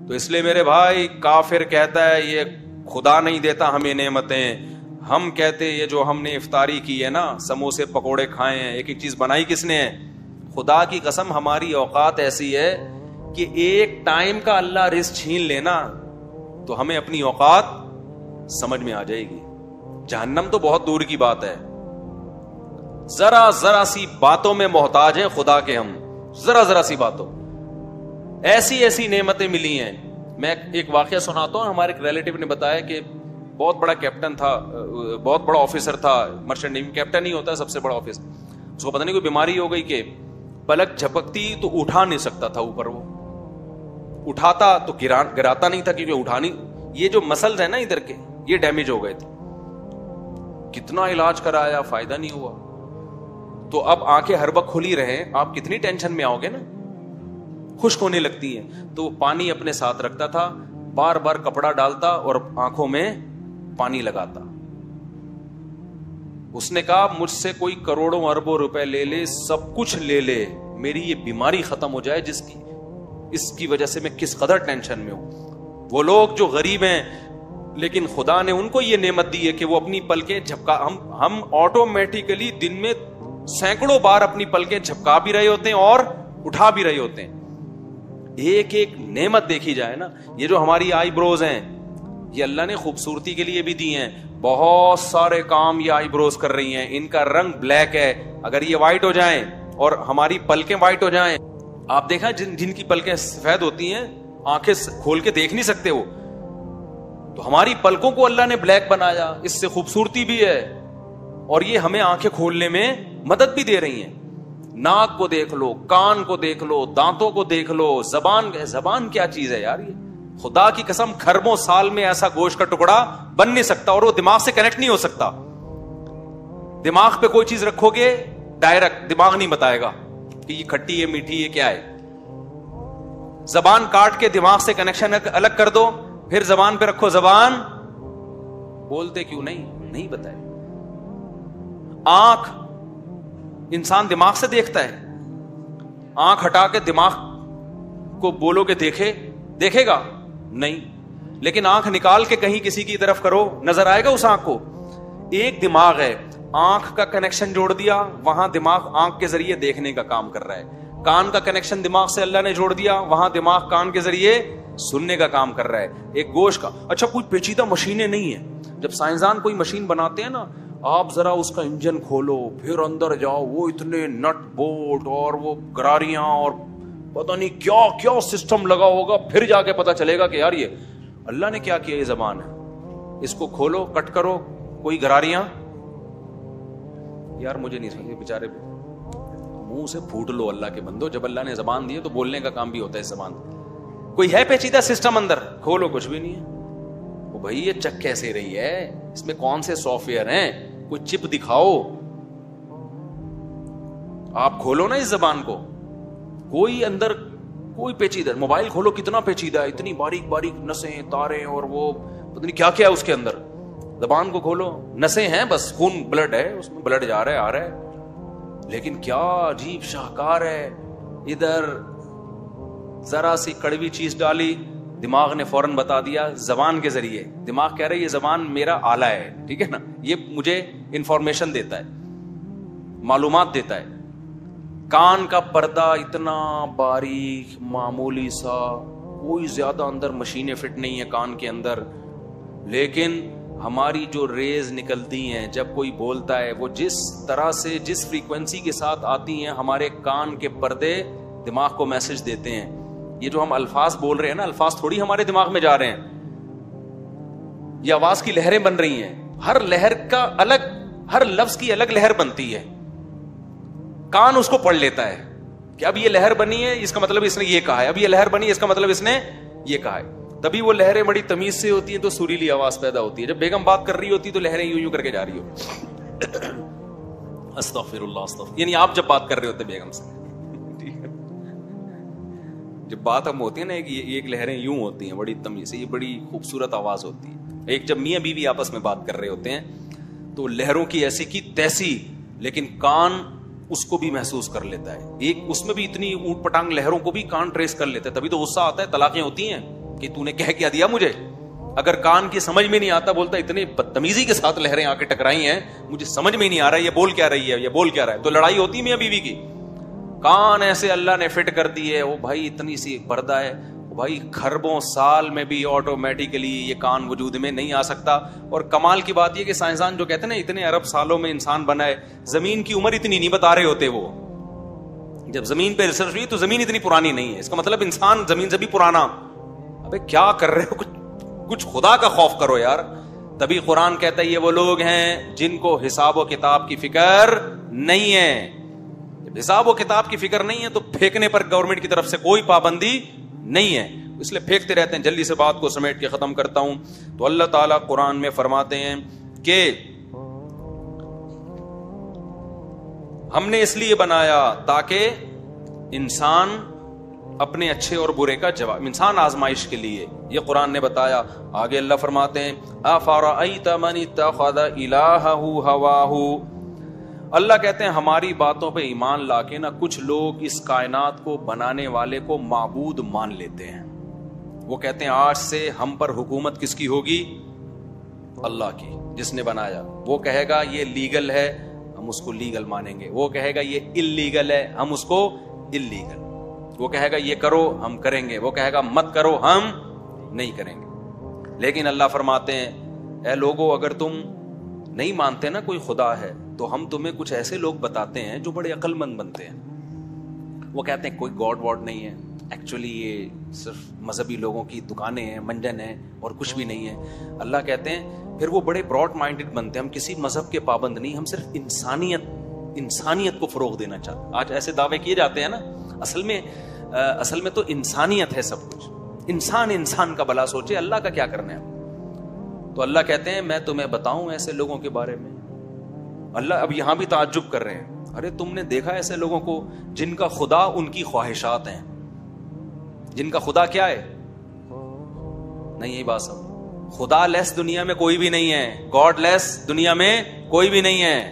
تو اس لیے میرے بھائی کافر کہتا ہے یہ خدا نہیں دیتا ہمیں نعمتیں، ہم کہتے یہ جو ہم نے افطاری کی ہے نا، سموسے پکوڑے کھائے ہیں، ایک ایک چیز بنائی کس نے ہے؟ خدا کی قسم ہماری اوقات ایسی ہے کہ ایک ٹائم کا اللہ رزق چھین لینا تو ہمیں اپنی اوقات سمجھ میں آ جائے گی. جہنم تو بہت دور کی بات ہے، ذرا ذرا سی باتوں میں محتاج ہیں خدا کے ہم، ذرا ذرا سی باتوں. ایسی ایسی نعمتیں ملی ہیں. میں ایک واقعہ سناتا ہوں. ہمارے ایک ریلیٹیو نے بتایا کہ بہت بڑا کیپٹن تھا، بہت بڑا آفیسر تھا، مرچنٹ نیوی کیپٹن ہی ہوتا ہے سب سے بڑا آفیسر. اس کو پتہ نہیں کوئی بیماری ہو گئی کہ پلک جھپکتی تو اٹھا نہیں سکتا تھا اوپر، وہ اٹھاتا تو گراتا نہیں تھا کیونکہ اٹھانی، یہ جو مسلز ہیں نا ادھر کے یہ ڈیمیج ہو گئے تھے. کتنا علاج کرایا فائدہ نہیں ہوا. تو اب آنکھیں ہر وقت کھلی رہیں، آپ کتنی ٹینشن میں آؤ گے نا، خشک ہونے لگتی ہیں. تو پانی اپنے ساتھ رکھتا تھا، بار بار کپڑا ڈالتا اور آنکھوں میں پانی لگاتا. اس نے کہا مجھ سے کوئی کروڑوں اربوں روپے لے لے، سب کچھ لے لے، میری یہ بیماری ختم ہو جائے اس کی وجہ سے میں کس قدر ٹینشن میں ہوں. وہ لوگ جو غریب ہیں لیکن خدا نے ان کو یہ نعمت دی ہے کہ وہ اپنی پلکیں جھپکا، ہم آٹومیٹیکلی دن میں سینکڑوں بار اپنی پلکیں جھپکا بھی رہے ہوتے ہیں اور اٹھا بھی رہے ہوتے ہیں. ایک ایک نعمت دیکھی جائے نا. یہ جو ہماری آئی بروز ہیں یہ اللہ نے خوبصورتی کے لیے بھی دی ہیں. بہت سارے کام یہ آئی بروز کر رہی ہیں. ان کا رنگ بلیک ہے، اگر یہ وائٹ ہو جائیں اور ہماری پلکیں وائٹ ہو جائیں، آپ دیکھا جن کی پلکیں سفید ہوتی ہیں آنکھیں کھول کے دیکھ نہیں سکتے وہ، تو ہماری پلکوں کو اللہ نے بلیک بنایا. اس سے خوبصورتی بھی ہے اور یہ ہمیں آنکھیں کھولنے میں مدد بھی دے رہی ہیں. ناک کو دیکھ لو، کان کو دیکھ لو، دانتوں کو دیکھ لو، زبان کیا چیز ہے یار. یہ خدا کی قسم کھربوں سال میں ایسا گوشت کا ٹکڑا بن نہیں سکتا اور وہ دماغ سے کنیکٹ نہیں ہو سکتا. دماغ پہ کوئی چیز رکھو گے ڈائریکٹ دماغ نہیں بتائے گا کہ یہ کھٹی ہے میٹھی ہے کیا ہے. زبان کاٹ کے دماغ سے کنیکشن الگ کر دو، پھر زبان پہ رکھو، زبان بولتے کیوں نہیں بتائے. آنکھ انسان دماغ سے دیکھتا ہے، آنکھ ہٹا کے دماغ کو بولو کہ دیکھے گا نہیں، لیکن آنکھ نکال کے کہیں کسی کی طرف کرو نظر آئے گا اس آنکھ کو. ایک دماغ ہے، آنکھ کا کنیکشن جوڑ دیا، وہاں دماغ آنکھ کے ذریعے دیکھنے کا کام کر رہا ہے. کان کا کنیکشن دماغ سے اللہ نے جوڑ دیا، وہاں دماغ کان کے ذریعے سننے کا کام کر رہا ہے. ایک گوشت کا اچھا کوئی پیچیدہ مشینیں نہیں ہیں. جب سائنسدان کوئی مشین بناتے ہیں نا، آپ ذرا اس کا انجن کھولو پھر اندر جاؤ، وہ اتنے نٹ بولٹ اور وہ گراریاں اور پتہ نہیں کیا کیا سسٹم لگا ہوگا، پھر جا کے پتا چلے گا کہ یار یہ اللہ نے کیا کیا. یہ زبان ہے، اس کو کھولو کٹ کرو، کوئی گراریاں یار مجھے نہیں سمجھے بیچارے منہ سے پھوٹ لو اللہ کے بندو. جب اللہ نے زبان دی ہے تو بولنے کا کام بھی ہوتا ہے اس زبان. کوئی ہے پیچیدہ سسٹم اندر؟ کھولو کچھ بھی نہیں ہے. وہ بھائی یہ چک کیسے رہی ہے، اس میں کون سے سافٹ ویئر ہیں، کوئی چپ دکھاؤ. آپ کھولو نا اس زبان کو، کوئی اندر کوئی پیچیدہ. موبائل کھولو کتنا پیچیدہ ہے، اتنی باریک باریک نسیں تاریں اور وہ پتہ نہیں کیا کیا ہے اس کے اندر. زبان کو کھولو، نسیں ہیں بس، خون بلڈ ہے اس میں، بلڈ جا رہا ہے آ رہا ہے، لیکن کیا عجیب شاہکار ہے. ادھر ذرا سی کڑوی چیز ڈالی، دماغ نے فوراً بتا دیا زبان کے ذریعے. دماغ کہہ رہا ہے یہ زبان میرا آلہ ہے، ٹھیک ہے نا، یہ مجھے انفارمیشن دیتا ہے، معلومات دیتا ہے. کان کا پردہ اتنا باریک معمولی سا، کوئی زیادہ اندر مشینیں فٹ نہیں ہے کان کے اندر، لیکن ہماری جو ریز نکلتی ہیں جب کوئی بولتا ہے وہ جس طرح سے جس فریکوینسی کے ساتھ آتی ہیں، ہمارے کان کے پردے دماغ کو میسج دیتے ہیں. یہ جو ہم الفاظ بول رہے ہیں نا، الفاظ تھوڑی ہمارے دماغ میں جا رہے ہیں، یہ آواز کی لہریں بن رہی ہیں. ہر لہر کا الگ، ہر لفظ کی الگ لہر بنتی ہے. کان اس کو پڑھ لیتا ہے کہ اب یہ لہر بنی ہے اس کا مطلب اس نے یہ کہا ہے، اب یہ لہر بنی ہے اس کا مطلب اس نے یہ کہا ہے. تبھی وہ لہریں بڑی تمیز سے ہوتی ہیں تو سریلی آواز پیدا ہوتی ہے. جب بیگم بات کر رہی ہوتی تو لہریں یوں یوں کر کے جا رہی ہو، استغفر اللہ استغفر، یعنی آپ جب بات کر رہے ہوتے بیگم سے، جب بات ہم ہوتی ہے نا ایک لہریں یوں ہوتی ہیں بڑی تمیز سے، یہ بڑی خوبصورت آواز ہوتی ہے. ایک جب میاں بیوی آپس میں بات کر رہے ہوتے ہیں تو لہروں کی ایسی کی تیسی، لیکن کان اس کو بھی محسوس کر لیتا ہے. ایک اس میں بھی اتنی اوٹ پٹانگ لہروں کو بھی کان ٹریس کر لیتا ہے. تبھی تو غصہ آتا ہے، طلاقیں ہوتی ہیں کہ تو نے کہہ کیا دیا مجھے. اگر کان کی سمجھ میں نہیں آتا بولتا اتنی بدتمیزی کے ساتھ لہریں آ کے ٹکرائی ہیں, مجھے سمجھ میں نہیں آ رہا یہ بول کیا رہی ہے, یہ بول کیا رہا ہے. تو لڑائی ہوتی میاں بیوی کی. کان ایسے اللہ نے فٹ کر دی ہے, وہ بھائی اتنی سی پردہ ہے, بھائی خربوں سال میں بھی آٹومیٹکلی یہ کان وجود میں نہیں آ سکتا. اور کمال کی بات یہ کہ سائنسدان جو کہتے ہیں نا اتنے ارب سالوں میں انسان بنا ہے, زمین کی عمر اتنی نہیں بتا رہے ہوتے. وہ جب زمین پہ ریسرچ ہوئی تو زمین اتنی پرانی نہیں ہے, اس کا مطلب انسان زمین سے بھی پرانا. ابے کیا کر رہے ہو, کچھ خدا کا خوف کرو یار. تبھی قرآن کہتا ہے یہ وہ لوگ ہیں جن کو حساب و کتاب کی فکر نہیں ہے. جب حساب و کتاب کی فکر نہیں ہے تو پھینکنے پر گورنمنٹ کی طرف سے کوئی پابندی نہیں ہے, اس لیے پھینکتے رہتے ہیں. جلدی سے بات کو سمیٹ کے ختم کرتا ہوں. تو اللہ تعالیٰ قرآن میں فرماتے ہیں کہ ہم نے اس لیے بنایا تاکہ انسان اپنے اچھے اور برے کا جواب, انسان آزمائش کے لیے, یہ قرآن نے بتایا. آگے اللہ فرماتے ہیں افرأیت من اتخذ الہہ ہواہ, اللہ کہتے ہیں ہماری باتوں پہ ایمان لا کے نا کچھ لوگ اس کائنات کو بنانے والے کو معبود مان لیتے ہیں. وہ کہتے ہیں آج سے ہم پر حکومت کس کی ہوگی, اللہ کی, جس نے بنایا. وہ کہے گا یہ لیگل ہے, ہم اس کو لیگل مانیں گے. وہ کہے گا یہ اللیگل ہے, ہم اس کو اللیگل. وہ کہے گا یہ کرو, ہم کریں گے. وہ کہے گا مت کرو, ہم نہیں کریں گے. لیکن اللہ فرماتے ہیں اے لوگو اگر تم نہیں مانتے نا کوئی خدا ہے تو ہم تمہیں کچھ ایسے لوگ بتاتے ہیں جو بڑے عقل مند بنتے ہیں. وہ کہتے ہیں کوئی گاڈ واڈ نہیں ہے, ایکچولی یہ صرف مذہبی لوگوں کی دکانیں ہیں, منجن ہیں, اور کچھ بھی نہیں ہے. اللہ کہتے ہیں پھر وہ بڑے براڈ مائنڈڈ بنتے ہیں, ہم کسی مذہب کے پابند نہیں, ہم صرف انسانیت کو فروغ دینا چاہتے ہیں. آج ایسے دعوے کیے جاتے ہیں نا, اصل میں تو انسانیت ہے سب کچھ. انسان کا بھلا سوچے, اللہ کا کیا کرنا ہے. تو اللہ کہتے ہیں میں تمہیں بتاؤں ایسے لوگوں کے بارے میں. اللہ اب یہاں بھی تعجب کر رہے ہیں, ارے تم نے دیکھا ایسے لوگوں کو جن کا خدا ان کی خواہشات ہیں, جن کا خدا کیا ہے, نہیں یہی بات سب, خدا لیس دنیا میں کوئی بھی نہیں ہے, گاڈ لیس دنیا میں کوئی بھی نہیں ہے.